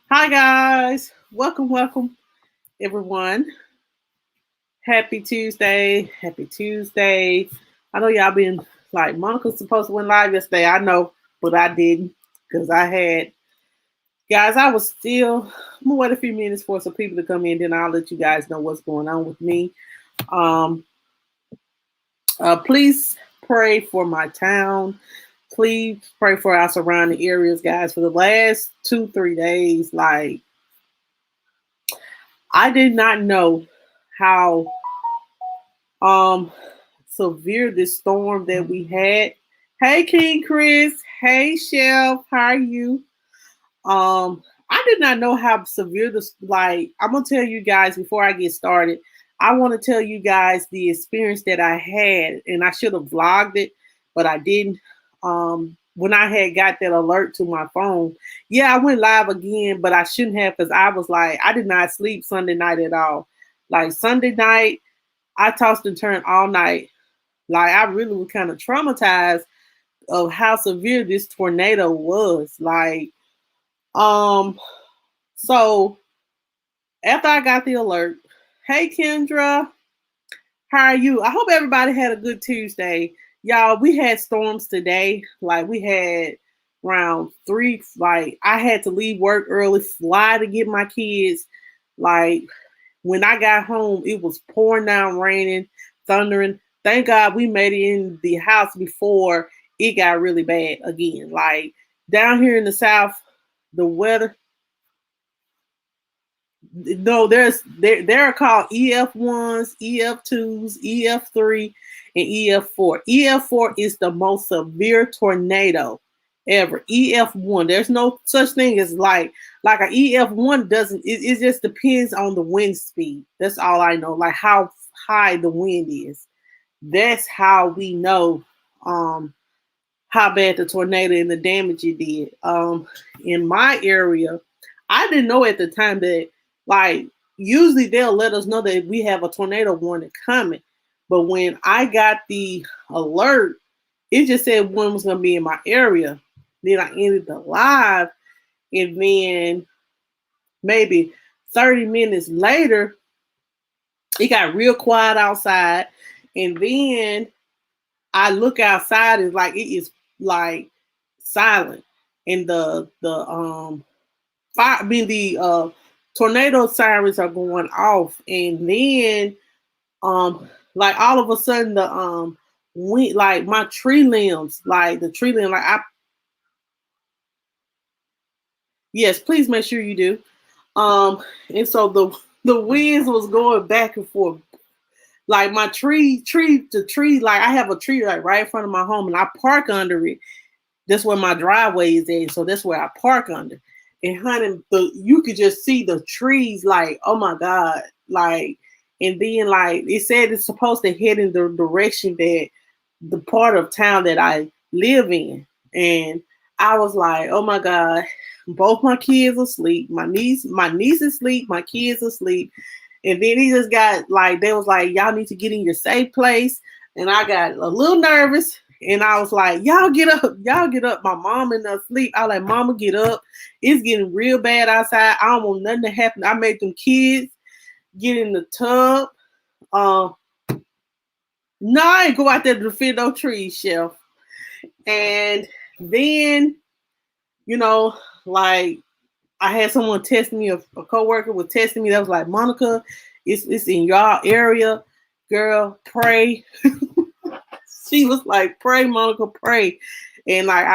Hi guys, welcome everyone. Happy Tuesday, happy Tuesday. I know y'all been like Monica's supposed to went live yesterday. I know, but I didn't because I had guys. I was still. I'm gonna wait a few minutes for some people to come in, then I'll let you guys know what's going on with me. Um, please pray for my town. Please pray for our surrounding areas, guys. For the last 2-3 days, like I did not know how um severe this storm that we had. Hey King Chris, hey Chef, how are you? I did not know how severe this like I'm gonna tell you guys before I get started. I want to tell you guys the experience that I had, and I should have vlogged it, but I didn't. When I had got that alert to my phone, yeah, I went live again, but I shouldn't have because I was like, I did not sleep Sunday night at all. Like Sunday night, I tossed and turned all night. Like I really was kind of traumatized of how severe this tornado was. Like, um, so after I got the alert, hey Kendra, how are you? I hope everybody had a good Tuesday. Y'all, we had storms today. Like we had around three, like I had to leave work early, fly to get my kids. Like when I got home, it was pouring down, raining, thundering. Thank God we made it in the house before it got really bad again. Like down here in the South, the weather. No, they're called EF1s, EF2s, EF3, and EF4. EF4 is the most severe tornado ever. EF1, there's no such thing as like an EF1 doesn't. It just depends on the wind speed. That's all I know. Like how high the wind is. That's how we know um how bad the tornado and the damage it did. In my area, I didn't know at the time that like usually they'll let us know that we have a tornado warning coming. But when I got the alert, it just said one was gonna be in my area. Then I ended the live, and then maybe 30 minutes later, it got real quiet outside. And then I look outside and like it is like silent. And the fire I mean the tornado sirens are going off, and then like all of a sudden the wind, like my tree limbs, like the tree limb, like I yes, please make sure you do. And so the winds was going back and forth. Like my tree, like I have a tree like right in front of my home and I park under it. That's where my driveway is at. So that's where I park under. And honey, you could just see the trees like, oh my God. Like, and then like it said it's supposed to head in the direction that the part of town that I live in. And I was like, oh my God, both my kids asleep. My niece is asleep, my kids asleep. And then he just got like, they was like, y'all need to get in your safe place. And I got a little nervous. And I was like, y'all get up, y'all get up. My mom in her sleep. I was like, mama, get up. It's getting real bad outside. I don't want nothing to happen. I made them kids get in the tub. Uh, no, I ain't go out there to defend no trees, Chef. And then, you know, like I had someone test me, a coworker was testing me that was like, Monica, it's in y'all area. Girl, pray. She was like, pray, Monica, pray. And like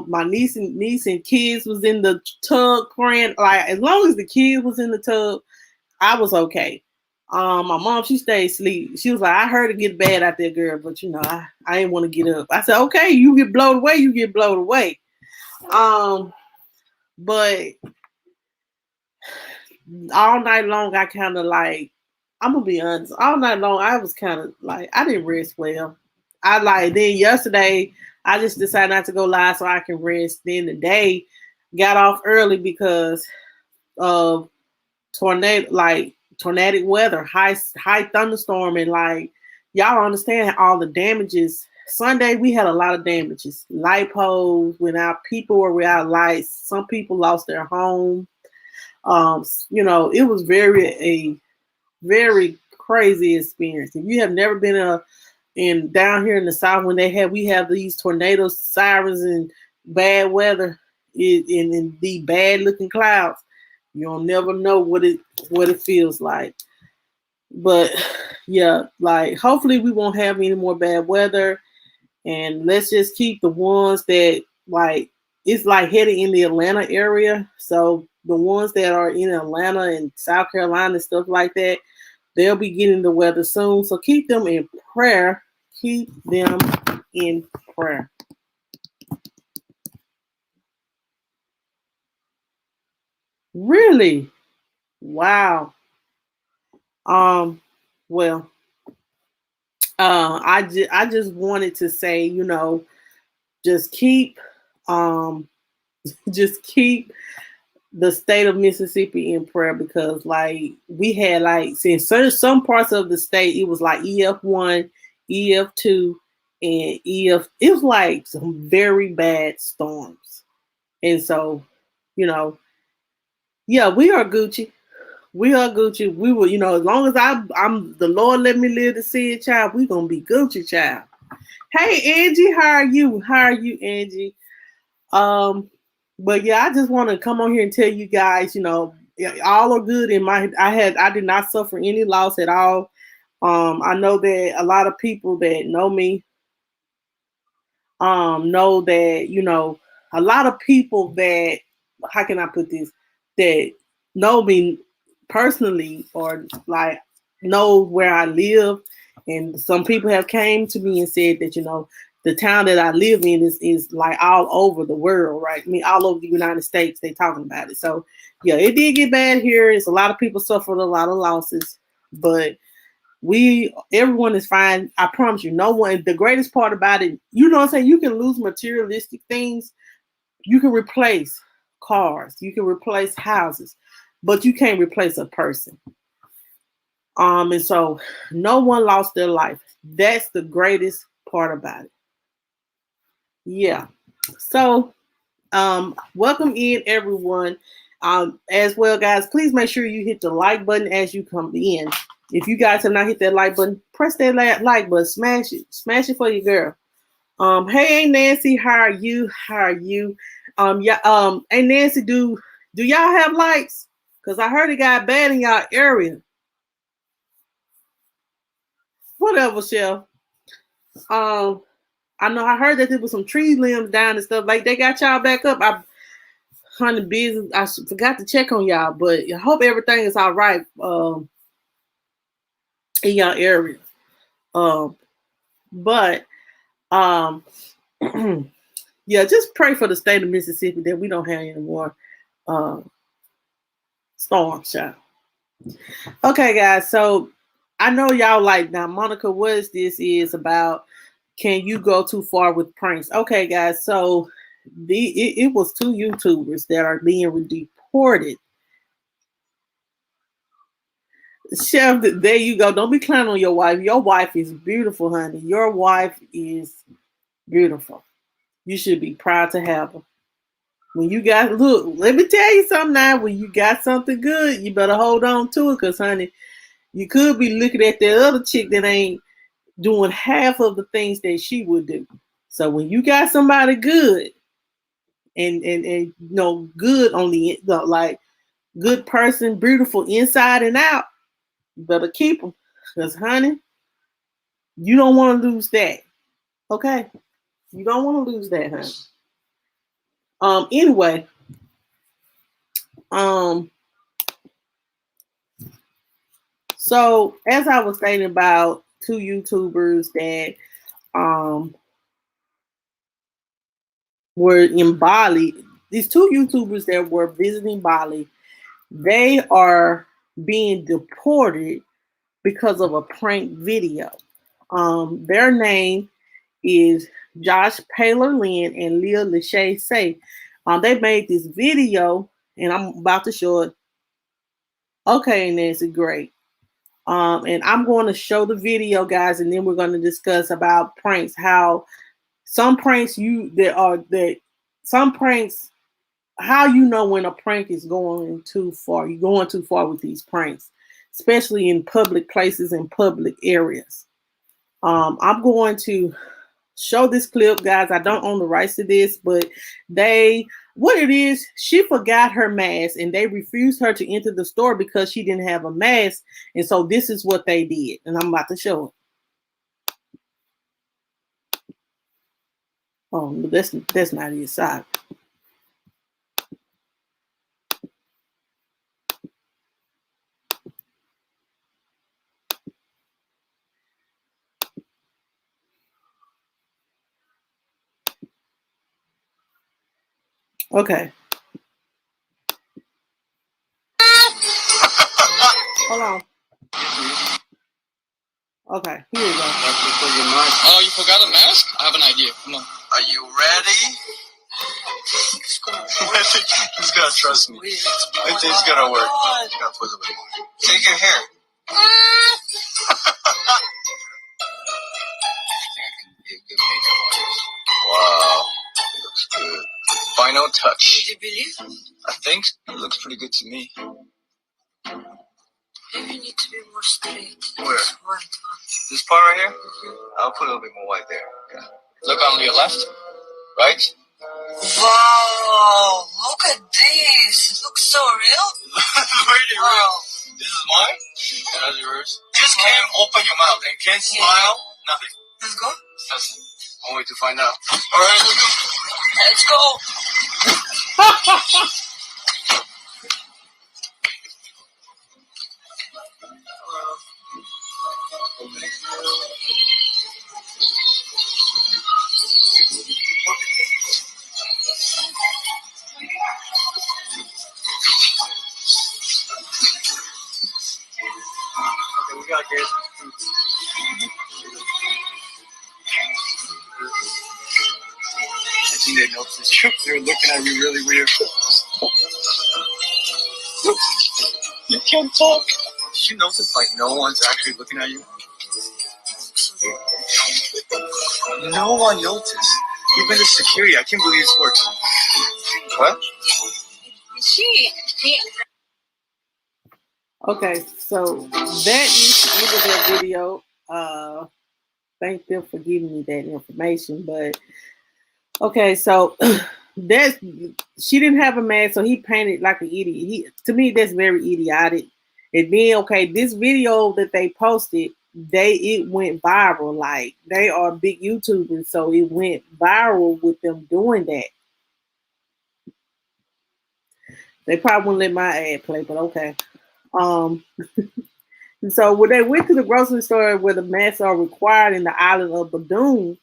my niece and kids was in the tub praying. Like as long as the kids was in the tub, I was okay. My mom, she stayed asleep. She was like, I heard it get bad out there, girl, but I didn't want to get up. I said, okay, you get blown away, you get blown away. But all night long, I kind of like, I'm gonna be honest, all night long, I was kind of like, I didn't rest well. I like, then yesterday, I just decided not to go live so I can rest. Then today, got off early because of tornadic weather, high thunderstorm, and like y'all don't understand all the damages. Sunday we had a lot of damages. Light poles went out, people were without lights, some people lost their home. You know, it was a very crazy experience. If you have never been in down here in the South, when we have these tornadoes, sirens, and bad weather, in the bad looking clouds, you'll never know what it feels like. But yeah, like hopefully we won't have any more bad weather, and let's just keep the ones that like it's like heading in the Atlanta area. So the ones that are in Atlanta and South Carolina and stuff like that, they'll be getting the weather soon. So keep them in prayer. Keep them in prayer. Really? Wow. Um, well, I just wanted to say, you know, just keep um just keep the state of Mississippi in prayer, because like we had like since some parts of the state it was like EF1, EF2, and EF. It was like some very bad storms, and so you know, yeah, we are Gucci. We are Gucci. We will, you know, as long as I'm the Lord let me live to see it, child. We gonna be Gucci, child. Hey Angie, how are you? How are you, Angie? Um, but yeah, I just want to come on here and tell you guys, you know, all are good in my. I did not suffer any loss at all. I know that a lot of people that know me know that, you know, a lot of people that, how can I put this, that know me personally, or like know where I live, and some people have came to me and said that, you know, the town that I live in is like all over the world, right? I mean, all over the United States, they talking about it. So yeah, it did get bad here. It's a lot of people suffered a lot of losses, but everyone is fine. I promise you, no one. The greatest part about it, you know what I'm saying, you can lose materialistic things. You can replace cars, you can replace houses, but you can't replace a person. And so no one lost their life. That's the greatest part about it. Yeah. So welcome in everyone. As well, guys, please make sure you hit the like button as you come in. If you guys have not hit that like button, press that like button, smash it for your girl. Hey Nancy, how are you? How are you? Yeah, hey Nancy, do y'all have lights? Cause I heard it got bad in y'all area. Whatever, Chef. Um, I know I heard that there was some tree limbs down and stuff. Like they got y'all back up. I honey business. I forgot to check on y'all, but I hope everything is all right. In your area. Um, but um, yeah, just pray for the state of Mississippi that we don't have any more storms, child. Okay, guys. So I know y'all like now, Monica. What is this is about? Can you go too far with pranks? Okay, guys. So it was two YouTubers that are being deported. Chef, there you go. Don't be clowning on your wife. Your wife is beautiful, honey. Your wife is beautiful. You should be proud to have her. When you got look, let me tell you something now. When you got something good, you better hold on to it, cause honey, you could be looking at that other chick that ain't doing half of the things that she would do. So when you got somebody good and you know good on the like good person, beautiful inside and out, you better keep them, cause honey, you don't want to lose that. Okay, you don't want to lose that, honey. Anyway, um, so as I was stating about two YouTubers that um were in Bali, these two YouTubers that were visiting Bali, they are being deported because of a prank video. Their name is JoshPalerLin and Leah Lachey Say. They made this video, and I'm about to show it. Okay, Nancy, great. And I'm going to show the video, guys, and then we're going to discuss about pranks. How some pranks some pranks how you know when a prank is going too far. You're going too far with these pranks, especially in public places and public areas. I'm going to show this clip, guys. I don't own the rights to this, but what it is, she forgot her mask and they refused her to enter the store because she didn't have a mask. And so this is what they did. And I'm about to show it. Oh, that's not his side. Okay. Hold on. Okay, here we go. Oh, you forgot a mask? I have an idea. Come on. Are you ready? He's gonna trust me. I think it's gonna work. You gotta put a little bit more. Take your hair. I think I can be a good makeup artist. Wow. Looks good. Final touch. Did you believe? I think it looks pretty good to me. Maybe you need to be more straight. Where? This white one. This part right here? I'll put a little bit more white there. Yeah. Look on your left. Right? Wow! Look at this. It looks so real. Really real. This is mine? And that's yours. Just can't open your mouth and can't smile. Nothing. Let's go. That's one way to find out. All right, let's go. Let's go. Okay, we got this. I think they noticed you. They're looking at you really weird. You can't talk. Did you notice like no one's actually looking at you? No one noticed. Even the security. I can't believe this works. What? Okay, so that is the end of that video. Thank them for giving me that information. But okay, so she didn't have a mask, so he painted like an idiot. To me, that's very idiotic. And then, okay, this video that they posted, it went viral. Like, they are big YouTubers, so it went viral with them doing that. They probably wouldn't let my ad play, but okay. And so when they went to the grocery store where the masks are required in the island of Badoon,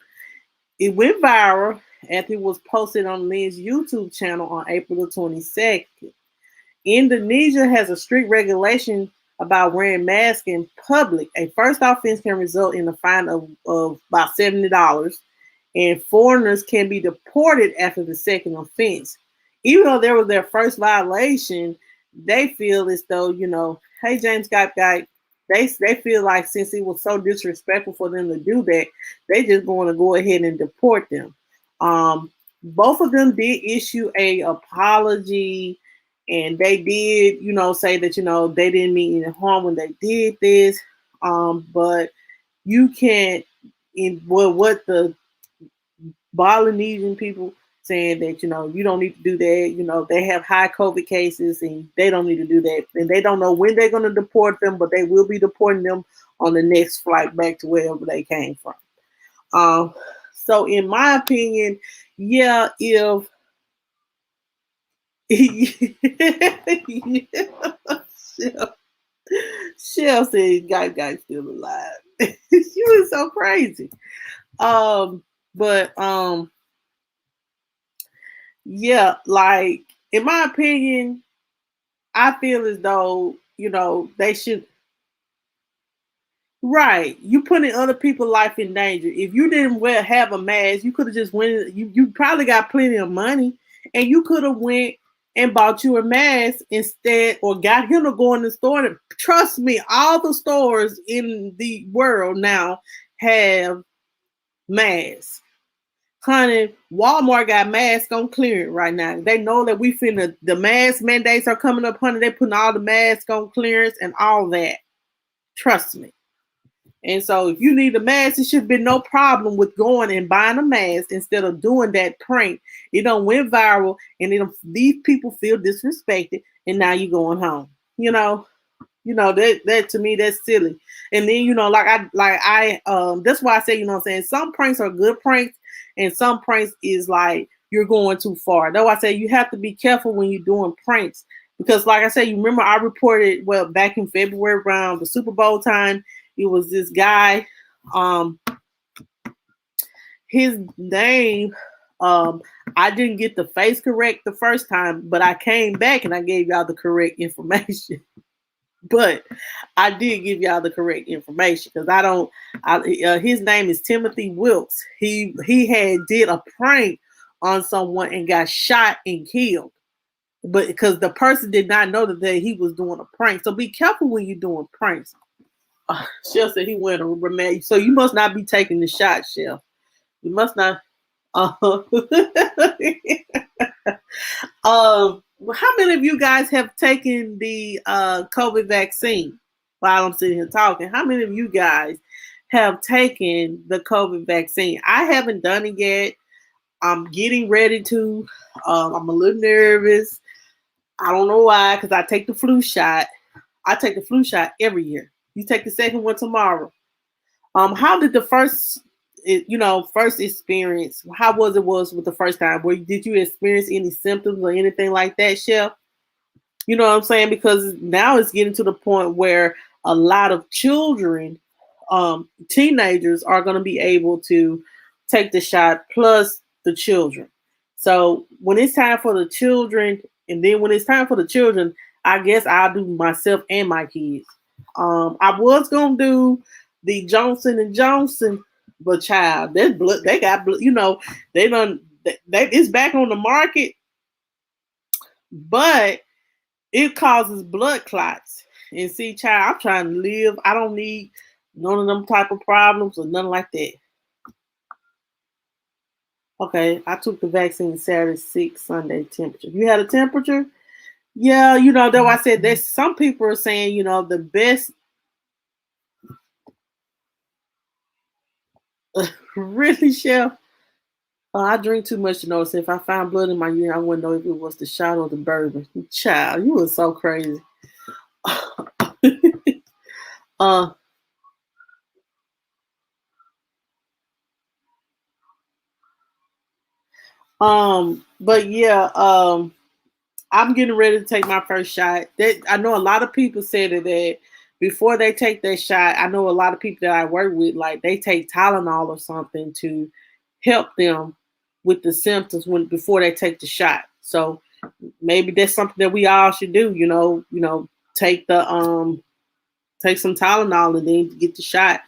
it went viral after it was posted on Lin's YouTube channel on April the 22nd. Indonesia has a strict regulation about wearing masks in public. A first offense can result in a fine of about $70, and foreigners can be deported after the second offense. Even though there was their first violation, they feel as though, hey, James Scott guy, they feel like since it was so disrespectful for them to do that, they just going to go ahead and deport them. Both of them did issue a apology, and they did, say that, they didn't mean any harm when they did this. But you can't, what the Balinesian people saying that, you don't need to do that. They have high COVID cases and they don't need to do that. And they don't know when they're going to deport them, but they will be deporting them on the next flight back to wherever they came from. So in my opinion, yeah, if Shell said guy's still alive. She was so crazy. But yeah, like in my opinion, I feel as though, they should. Right, you putting other people's life in danger. If you didn't have a mask, you could have just went. You probably got plenty of money, and you could have went and bought you a mask instead, or got him to go in the store. And trust me, all the stores in the world now have masks. Honey, Walmart got masks on clearance right now. They know that the mask mandates are coming up, honey. They're putting all the masks on clearance and all that. Trust me. And so if you need a mask, it should be no problem with going and buying a mask instead of doing that prank. It don't went viral and these people feel disrespected and now you going home. That to me that's silly. And then that's why I say, what I'm saying, some pranks are good pranks and some pranks is like you're going too far. That's why I say you have to be careful when you're doing pranks. Because like I said, you remember I reported back in February around the Super Bowl time, it was this guy, his name, I didn't get the face correct the first time, but I came back and I gave y'all the correct information. But I did give y'all the correct information because his name is Timothy Wilkes. He did a prank on someone and got shot and killed. But because the person did not know that he was doing a prank. So be careful when you're doing pranks. Chef said he went on remand. So you must not be taking the shot, Chef. You must not. How many of you guys have taken the COVID vaccine? While I'm sitting here talking, how many of you guys have taken the COVID vaccine? I haven't done it yet. I'm getting ready to. I'm a little nervous. I don't know why, because I take the flu shot. I take the flu shot every year. You take the second one tomorrow. How did the first experience? How was with the first time? Did you experience any symptoms or anything like that, Chef? You know what I'm saying? Because now it's getting to the point where a lot of children, teenagers, are going to be able to take the shot plus the children. So when it's time for the children, and then when it's time for the children, I guess I'll do myself and my kids. I was gonna do the Johnson & Johnson, but child, that blood, they got blood, it's back on the market, but it causes blood clots. And see, child, I'm trying to live. I don't need none of them type of problems or nothing like that. Okay, I took the vaccine Saturday, 6 Sunday temperature. You had a temperature? Yeah, that's why I said there's some people are saying, the best. Really, Chef? I drink too much to know. So if I found blood in my urine, I wouldn't know if it was the shot or the bourbon. Child, you were so crazy. But yeah, I'm getting ready to take my first shot. I know a lot of people said that before they take that shot, I know a lot of people that I work with, like they take Tylenol or something to help them with the symptoms before they take the shot. So maybe that's something that we all should do. Take take some Tylenol and then get the shot.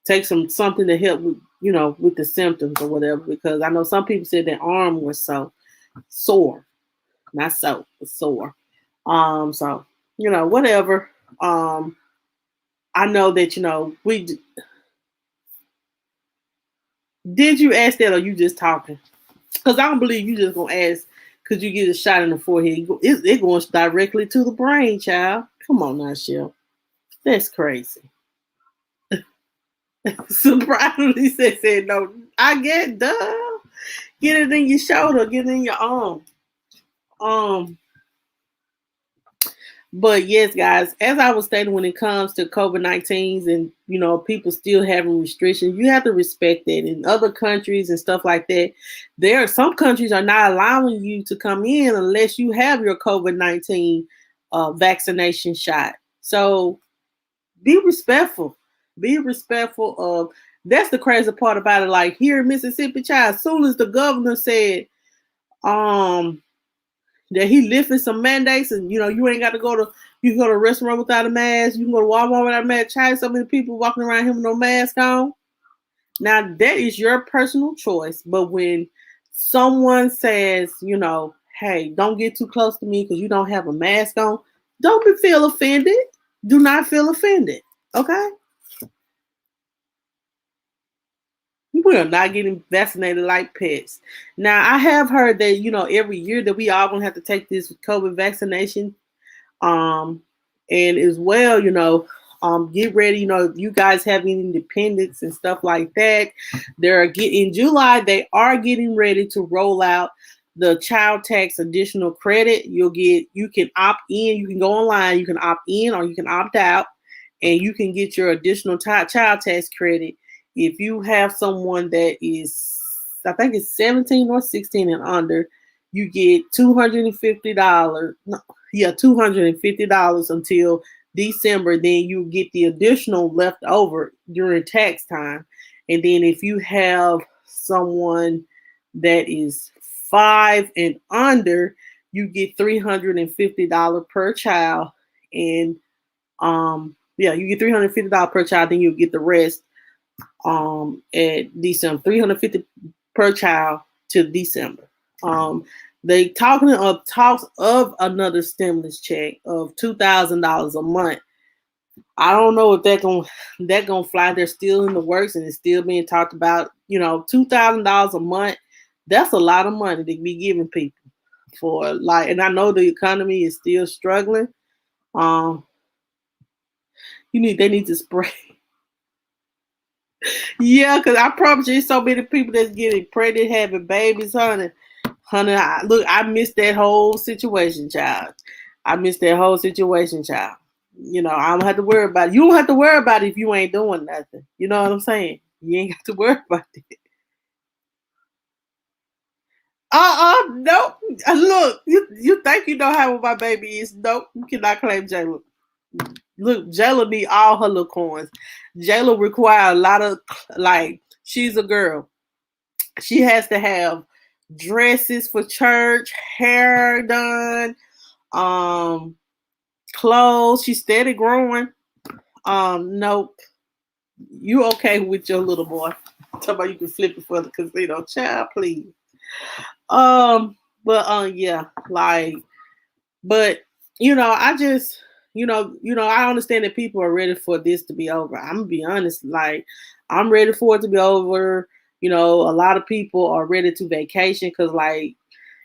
Take something to help with with the symptoms or whatever. Because I know some people said their arm was so sore. Not so, but sore. So, whatever. I know that, did you ask that or you just talking? Because I don't believe you just going to ask, could you get a shot in the forehead? It goes directly to the brain, child. Come on now, Shell. That's crazy. Surprisingly said no. I get, duh. Get it in your shoulder. Get it in your arm. But yes, guys, as I was stating, when it comes to COVID-19 and, people still having restrictions, you have to respect that. In other countries and stuff like that, some countries are not allowing you to come in unless you have your COVID-19 vaccination shot. So be respectful. Be respectful of, that's the crazy part about it. Like here in Mississippi, child, as soon as the governor said, that he lifted some mandates and you ain't got to you can go to a restaurant without a mask, you can go to Walmart without a mask. Child, so many people walking around here with no mask on. Now that is your personal choice, but when someone says, hey, don't get too close to me because you don't have a mask on, don't feel offended. Do not feel offended. Okay? We are not getting vaccinated like pets. Now, I have heard that, every year that we all gonna have to take this COVID vaccination. Um, and as well, get ready. If you guys have any independence and stuff like that, they're getting in July. They are getting ready to roll out the child tax additional credit. You can opt in. You can go online. You can opt in or you can opt out, and you can get your additional child tax credit if you have someone that is, I think it's 17 or 16 and under. You get $250. No, yeah, $250 until December. Then you get the additional left over during tax time. And then if you have someone that is 5 and under, you get $350 per child. And you get $350 per child. Then you'll get the rest at December. $350 per child to December. They talks of another stimulus check of $2,000 a month. I don't know if that gonna fly. They're still in the works and it's still being talked about. $2,000 a month. That's a lot of money to be giving people for and I know the economy is still struggling. They need to spray. Yeah, because I promise you, there's so many people that's getting pregnant, having babies, honey. I missed that whole situation, child. I don't have to worry about it. You don't have to worry about it if you ain't doing nothing. You know what I'm saying? You ain't got to worry about it. Nope. Look, you think you know how my baby is? Nope, you cannot claim Jayla. Look, Jayla need all her little coins. Jayla require a lot of, she's a girl. She has to have dresses for church, hair done, clothes. She's steady growing. Nope. You okay with your little boy? Talk about you can flip it for the casino, child, please. Yeah, but I just, I understand that people are ready for this to be over. I'm gonna be honest, I'm ready for it to be over. A lot of people are ready to vacation because,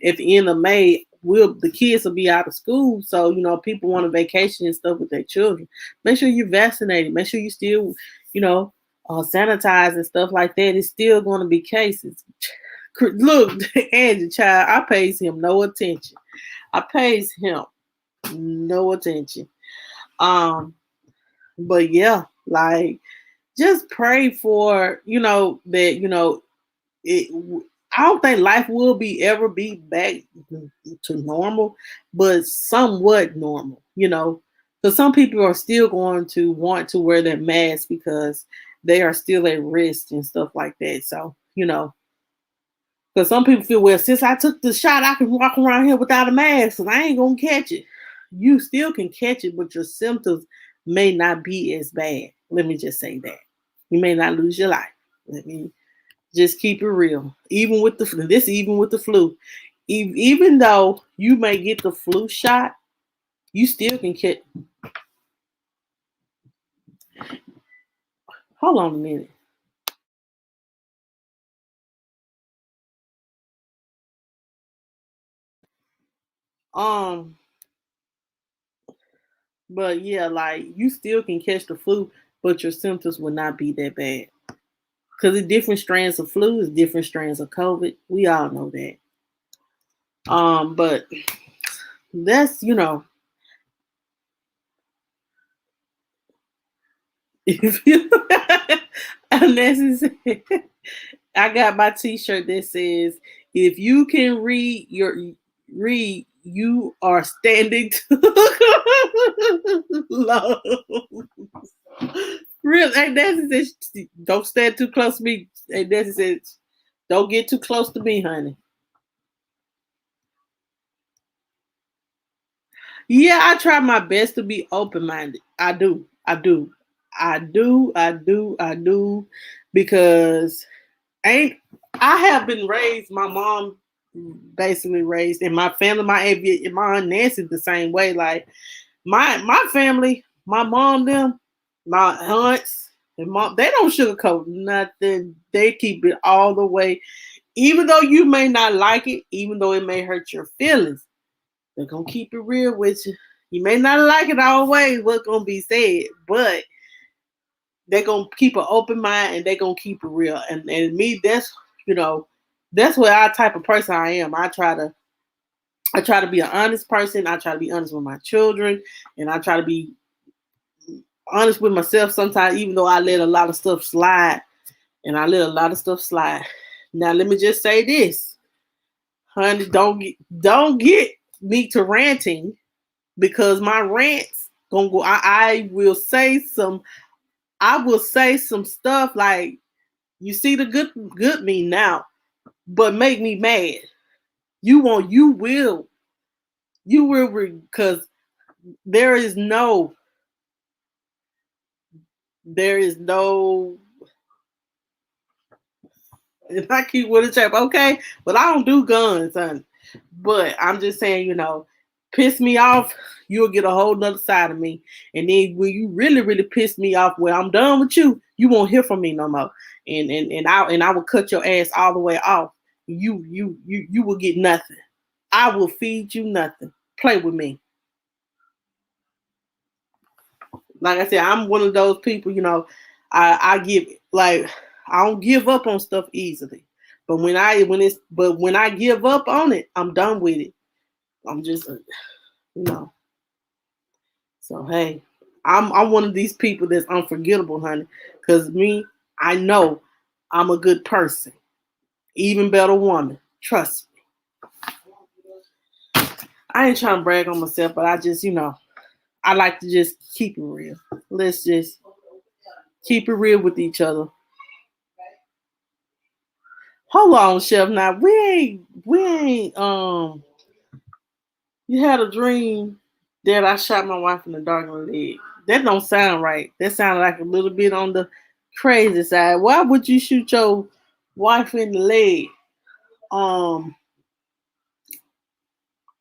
at the end of May, the kids will be out of school. So, people want to vacation and stuff with their children. Make sure you're vaccinated. Make sure you still, sanitize and stuff like that. It's still going to be cases. Look, Angie, child, I pays him no attention. But yeah, just pray for, that, I don't think life will ever be back to normal, but somewhat normal, because some people are still going to want to wear their mask because they are still at risk and stuff like that. So, because some people feel, well, since I took the shot, I can walk around here without a mask and I ain't going to catch it. You still can catch it, but your symptoms may not be as bad. Let me just say that. You may not lose your life. Let me just keep it real. Even with the flu. Even though you may get the flu shot, you still can catch. Hold on a minute. But yeah, you still can catch the flu, but your symptoms will not be that bad. Because the different strands of flu is different strands of COVID. We all know that. But that's, if you unnecessary. I got my t-shirt that says, if you can read, you are standing too low. Really, ain't that says, don't stand too close to me. Ain't that says, don't get too close to me, honey. Yeah, I try my best to be open-minded. I do. Because I have been raised, my mom basically raised, and my family, my Aunt Nancy the same way. My family, my mom, them, my aunts, And mom, they don't sugarcoat nothing. They keep it all the way. Even though you may not like it, even though it may hurt your feelings, they're gonna keep it real with you. You may not like it always what's gonna be said, but they're gonna keep an open mind and they're gonna keep it real. And me, that's that's what I type of person I am. I try to be an honest person. I try to be honest with my children, and I try to be honest with myself sometimes, even though I let a lot of stuff slide. And I let a lot of stuff slide. Now let me just say this, honey, don't get me to ranting, because my rants gonna go. I will say some stuff like, you see the good me now, but make me mad. You will because there is no if I keep with a trap, okay, but I don't do guns, honey. But I'm just saying, piss me off, you'll get a whole nother side of me. And then when you really, really piss me off, where I'm done with you, you won't hear from me no more. And I will cut your ass all the way off. You will get nothing. I will feed you nothing. Play with me. Like I said, I'm one of those people, I give, like, I don't give up on stuff easily. But when I give up on it, I'm done with it. I'm just, So hey, I'm one of these people that's unforgettable, honey. Cause me, I know I'm a good person, even better woman. Trust me. I ain't trying to brag on myself, but I just, I like to just keep it real. Let's just keep it real with each other. Hold on, Chef. Now we ain't you had a dream that I shot my wife in the dark in the leg. That don't sound right. That sounded like a little bit on the crazy side. Why would you shoot your wife in the leg? Um,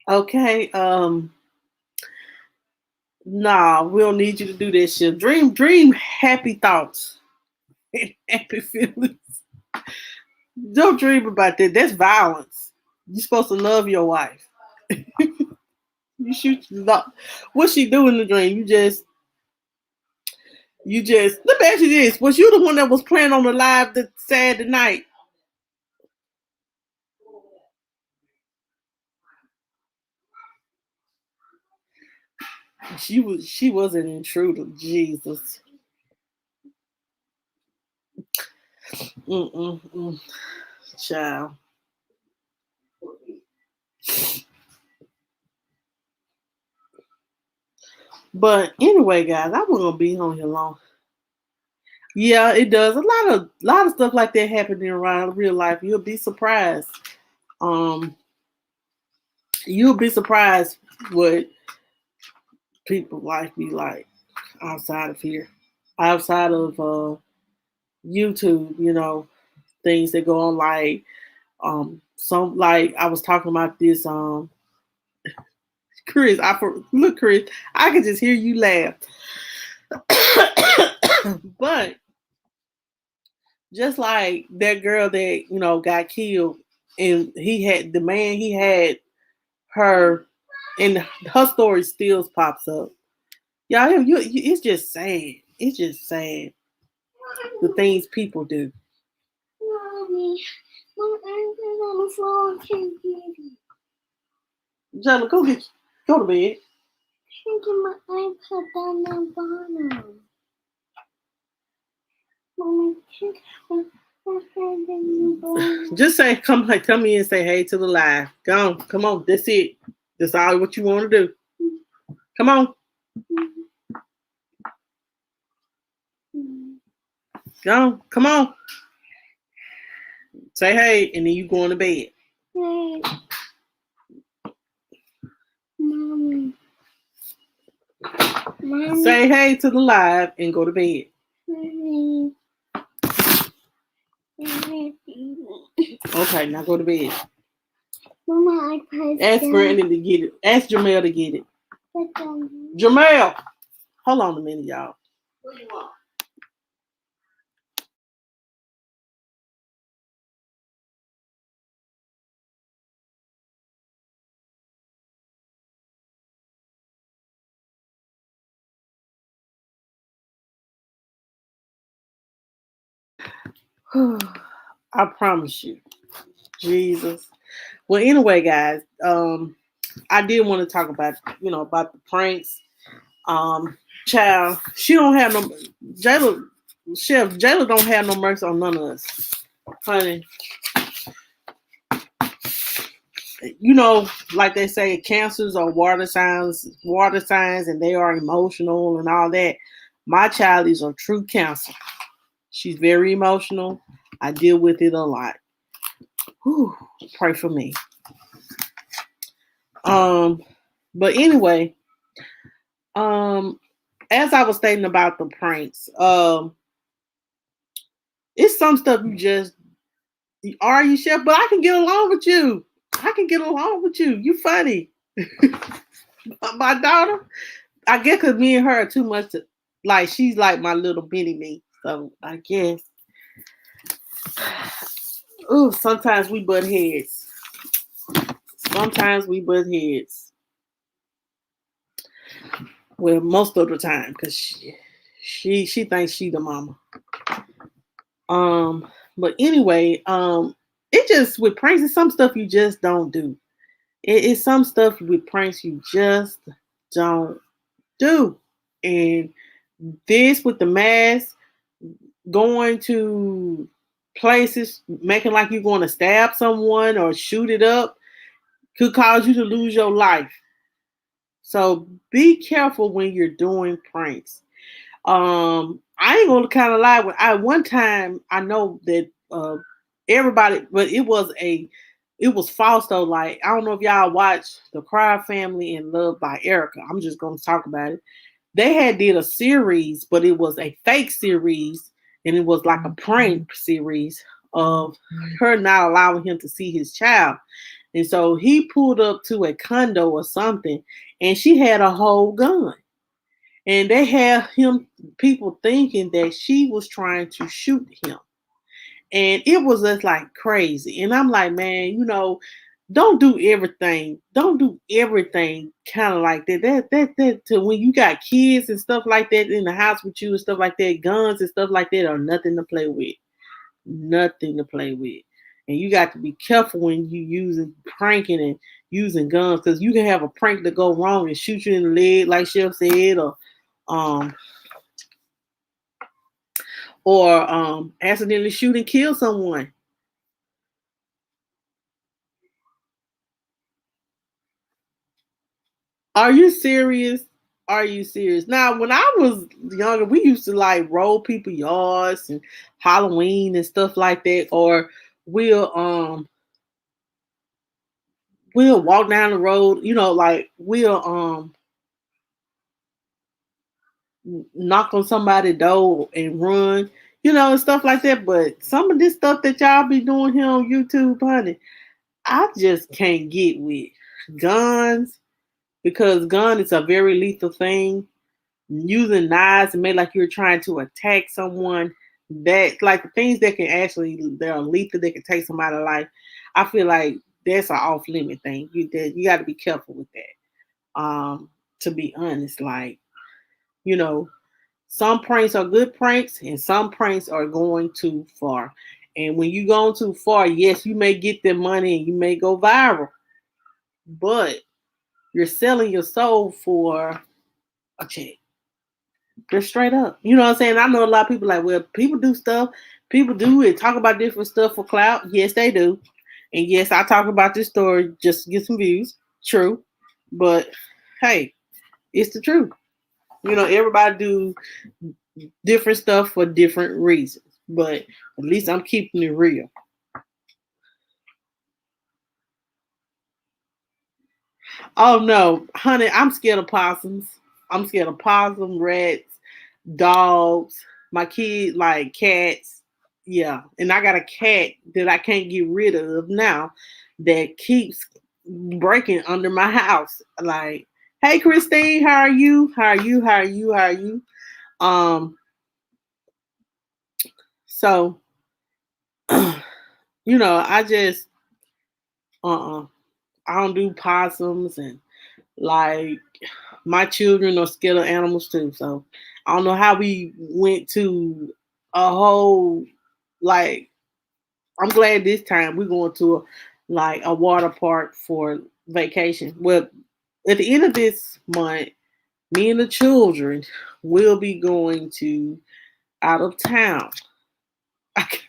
okay. Nah, we don't need you to do that shit. Dream happy thoughts and happy feelings. Don't dream about that. That's violence. You're supposed to love your wife. You shoot love. What she do in the dream? You just let me ask you this. Was you the one that was playing on the live that Saturday night? She was an intruder. Jesus. Mm-mm-mm. Child. But anyway, guys, I wasn't gonna be on here long. Yeah, it does. A lot of stuff like that happening around real life. Um, you'll be surprised what people life be like outside of here, outside of YouTube. Things that go on, like some, like I was talking about this Chris. Look, Chris, I can just hear you laugh. But just like that girl that got killed, and he had her, and her story still pops up. Y'all, it's just sad. It's just sad the things people do. Mommy, my iPad on the floor. I can't get it. Jella, go to bed. I can't get my iPad down the bottom. Mommy, just say, come in and say hey to the live. Go on, come on. That's it. That's all what you want to do. Come on. Go on, come on. Say hey, and then you going to bed. Hey. Mommy. Say hey to the live and go to bed. Mommy. Okay, now go to bed. Mama, ask Brandon to get it. Ask Jamel to get it. Jamel, hold on a minute, y'all. What do you want? I promise you, Jesus. Well, anyway, guys, I did want to talk about about the pranks. Um, Child, she don't have no Jayla. Chef Jayla don't have no mercy on none of us, honey. Like they say, cancers are water signs, and they are emotional and all that. My child is a true cancer. She's very emotional. I deal with it a lot. Whew, pray for me. But anyway, as I was stating about the pranks, it's some stuff you just are you, Chef, but I can get along with you. I can get along with you. You funny. My daughter, I guess because me and her are too much to, like, she's like my little mini me. So I guess. Ooh, sometimes we butt heads. Sometimes we butt heads. Well, most of the time, because she thinks she the mama. But anyway, it just with pranks, it's some stuff you just don't do. It's some stuff with pranks you just don't do. And this with the mask, going to places, making like you're going to stab someone or shoot it up, could cause you to lose your life. So be careful when you're doing pranks. I ain't gonna kind of lie. One time I know that everybody, but it was false though. Like, I don't know if y'all watched The Cry Family and Loved by Erica. I'm just gonna talk about it. They had did a series, but it was a fake series, and it was like a prank series of her not allowing him to see his child. And so he pulled up to a condo or something, and she had a whole gun. And they had people thinking that she was trying to shoot him. And it was just like crazy. And I'm like, man, don't do everything. Don't do everything kind of like that. That to when you got kids and stuff like that in the house with you and stuff like that, guns and stuff like that are nothing to play with. Nothing to play with. And you got to be careful when you using pranking and using guns, because you can have a prank to go wrong and shoot you in the leg, like Chef said, um accidentally shoot and kill someone. Are you serious? Are you serious? Now, when I was younger, we used to like roll people yards and Halloween and stuff like that, or we'll we'll walk down the road, like we'll knock on somebody's door and run, and stuff like that. But some of this stuff that y'all be doing here on YouTube, honey, I just can't get with guns, because gun is a very lethal thing. Using knives and make like you're trying to attack someone, that like the things that can actually, they're lethal, that can take somebody's life. I feel like that's an off limit thing. You got to be careful with that. To be honest, like, you know, some pranks are good pranks and some pranks are going too far. And when you go too far, yes, you may get their money and you may go viral, but you're selling your soul for a check. Just straight up. You know what I'm saying? I know a lot of people like, well, people do stuff. People do it. Talk about different stuff for clout. Yes, they do. And yes, I talk about this story just to get some views. True. But hey, it's the truth. Everybody do different stuff for different reasons. But at least I'm keeping it real. Oh no, honey, I'm scared of possums. I'm scared of possum, rats, dogs. My kids like cats. Yeah, and I got a cat that I can't get rid of now that keeps breaking under my house. Like, hey Christine, how are you? How are you? How are you? How are you? Um, so I just I don't do possums, and like my children are scared of animals too. So I don't know how we went to a whole like I'm glad this time we're going to a water park for vacation. Well, at the end of this month, me and the children will be going to out of town. Okay.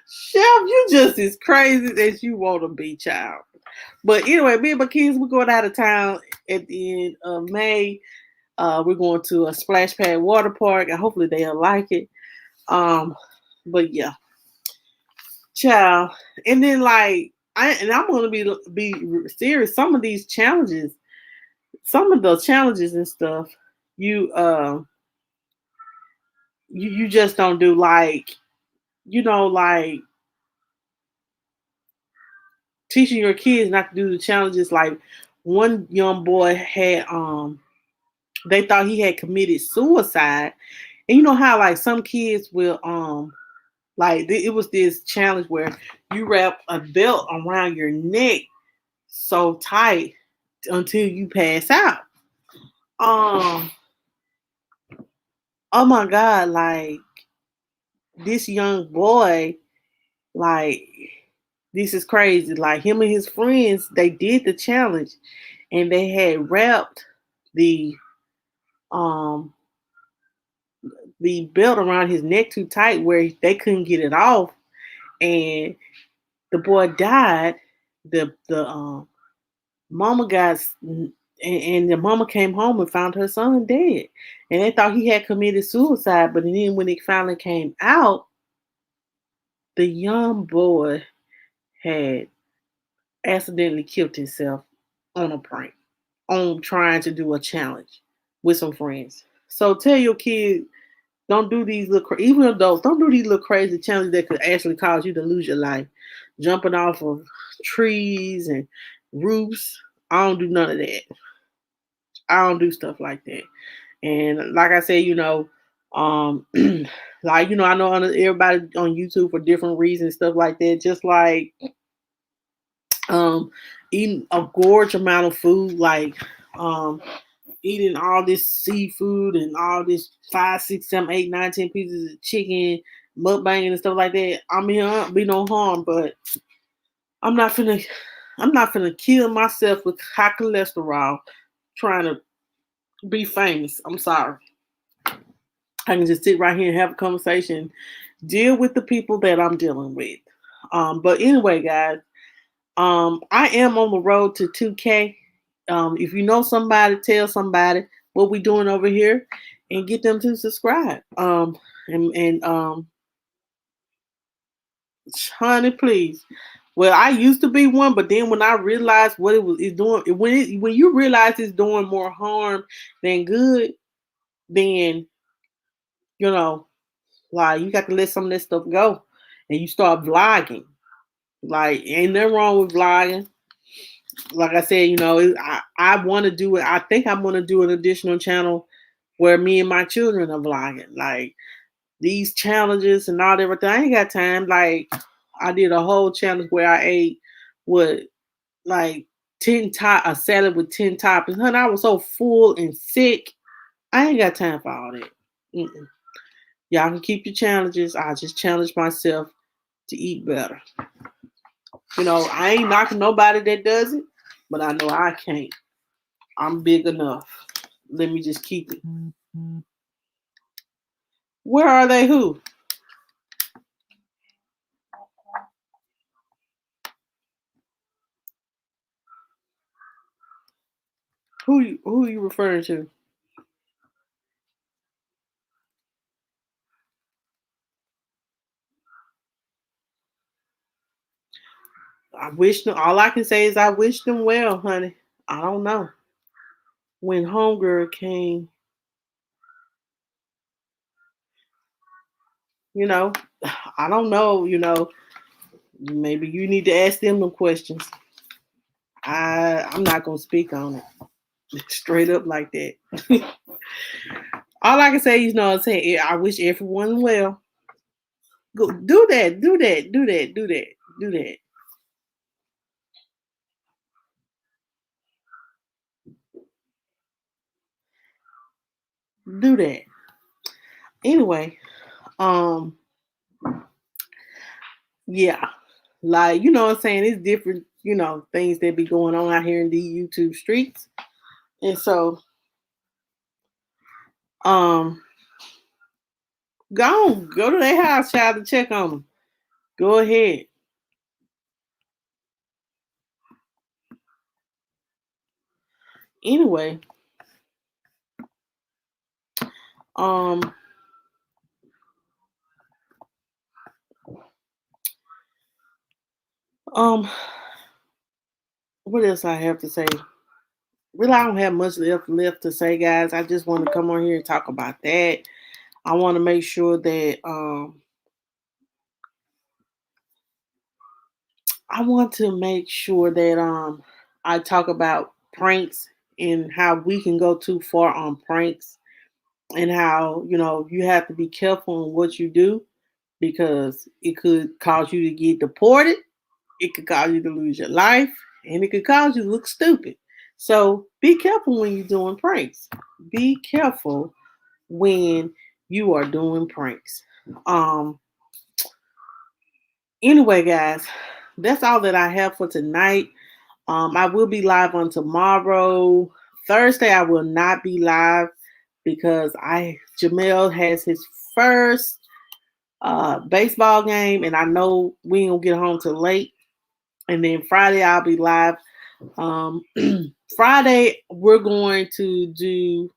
Chef, you just as crazy as you want to be, child. But anyway, me and my kids, we're going out of town at the end of May. We're going to a splash pad water park, and hopefully they'll like it. But yeah, child. And then I'm gonna be serious. Some of these challenges, some of the challenges and stuff, you you just don't do like teaching your kids not to do the challenges. Like one young boy had they thought he had committed suicide, and you know how like some kids will it was this challenge where you wrap a belt around your neck so tight until you pass out. Um, oh my God, like this young boy, like this is crazy. Like him and his friends, they did the challenge and they had wrapped the um the belt around his neck too tight where they couldn't get it off, and the boy died. The mama got and the mama came home and found her son dead, and they thought he had committed suicide. But then when it finally came out, the young boy had accidentally killed himself on a prank, on trying to do a challenge with some friends. So tell your kids, don't do these even adults, don't do these little crazy challenges that could actually cause you to lose your life. Jumping off of trees and roofs. I don't do none of that. I don't do stuff like that. And like I said, I know everybody on YouTube for different reasons, stuff like that. Just like um, eating a gorge amount of food, um, eating all this seafood and all this 5, 6, 7, 8, 9, 10 pieces of chicken, mukbang and stuff like that. I mean, be no harm, but I'm not finna, I'm not finna kill myself with high cholesterol trying to be famous. I'm sorry. I can just sit right here and have a conversation, deal with the people that I'm dealing with. But anyway, guys, I am on the road to 2K. If you know somebody, tell somebody what we're doing over here and get them to subscribe. And honey, please. Well, I used to be one, but then when I realized what it's doing, when you realize it's doing more harm than good, then you know, like you got to let some of this stuff go, and you start vlogging. Like, ain't nothing wrong with vlogging. Like I said, I want to do it. I think I'm going to do an additional channel where me and my children are vlogging. Like these challenges and all everything. I ain't got time. Like I did a whole challenge where I ate what like a salad with 10 toppings. Honey, I was so full and sick. I ain't got time for all that. Mm-mm. Y'all can keep your challenges. I just challenge myself to eat better. I ain't knocking nobody that does it, but I know I can't. I'm big enough. Let me just keep it. Where are they? Who? Who you referring to? I wish them. All I can say is I wish them well, honey. I don't know. When homegirl came, you know, I don't know. Maybe you need to ask them the questions. I'm not gonna speak on it straight up like that. All I can say is, I wish everyone well. Go do that, do that, do that, do that, do that. do that. Anyway, yeah, like you know what I'm saying. It's different, things that be going on out here in these YouTube streets, and so um, go to their house, child, to check on them. Go ahead. Anyway, um, um, what else I have to say? Really, I don't have much left to say, guys. I just want to come on here and talk about that. I want to make sure that I talk about pranks and how we can go too far on pranks and how you have to be careful on what you do because it could cause you to get deported, it could cause you to lose your life, and it could cause you to look stupid. So be careful when you're doing pranks. Be careful when you are doing pranks. Um anyway, guys, that's all that I have for tonight. I will be live on tomorrow. Thursday I will not be live because Jamel has his first baseball game, and I know we ain't gonna get home till late. And then Friday I'll be live. Um, Friday we're going to do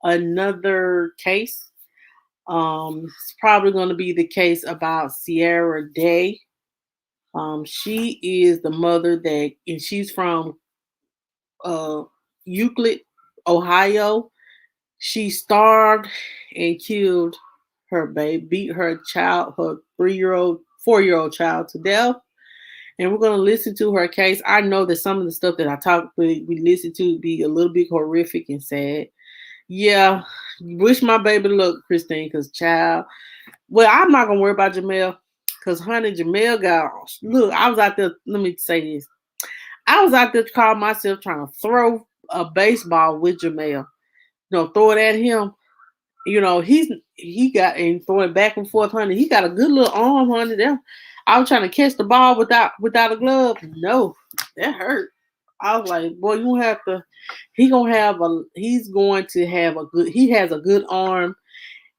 another case. It's probably going to be the case about Sierra Day. She is the mother and she's from Euclid, Ohio. She starved and killed her baby, beat her child, her 3-year-old, 4-year-old child to death. And we're going to listen to her case. I know that some of the stuff that we listen to be a little bit horrific and sad. Yeah, wish my baby luck, Christine, because child. Well, I'm not going to worry about Jamel because, honey, Jamel got, look, I was out there, let me say this. I was out there calling myself trying to throw a baseball with Jamel. Throw it at him. He got and throwing back and forth, honey. He got a good little arm, honey. There, I was trying to catch the ball without a glove. No, that hurt. I was like, boy, you have to. He's going to have a good. He has a good arm,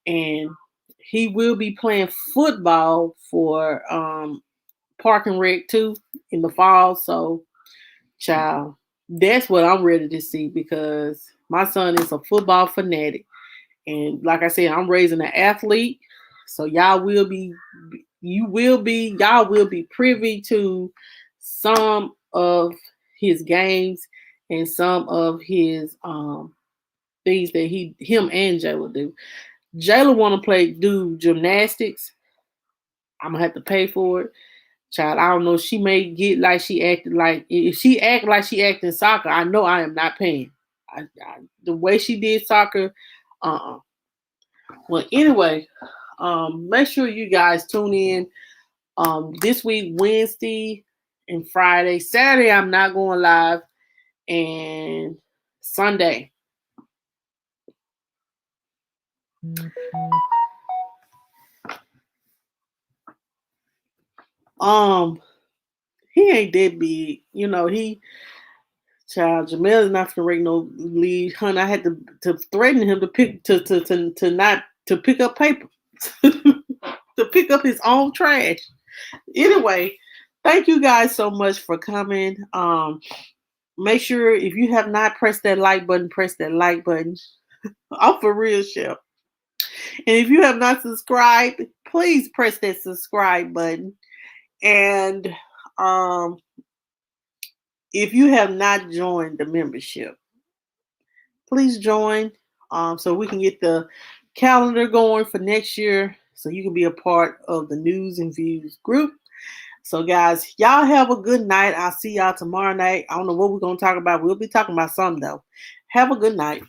and he will be playing football for Park and Rec too in the fall. So, child, that's what I'm ready to see because my son is a football fanatic. And like I said, I'm raising an athlete. So y'all will be privy to some of his games and some of his things that him and Jayla do. Jayla want to do gymnastics. I'm gonna have to pay for it. Child, I don't know. She may get like she acted like if she act like she acted soccer. I know I am not paying. The way she did soccer, Well, anyway, make sure you guys tune in this week, Wednesday and Friday. Saturday, I'm not going live, and Sunday. He ain't that big, child. Jamel is not gonna break no lead, honey. I had to threaten him to pick to pick up paper, to pick up his own trash. Anyway, thank you guys so much for coming. Make sure if you have not pressed that like button, press that like button. I'm for real, Chef. And if you have not subscribed, please press that subscribe button. And if you have not joined the membership, please join so we can get the calendar going for next year so you can be a part of the News and Views group. So, guys, y'all have a good night. I'll see y'all tomorrow night. I don't know what we're going to talk about. We'll be talking about something, though. Have a good night.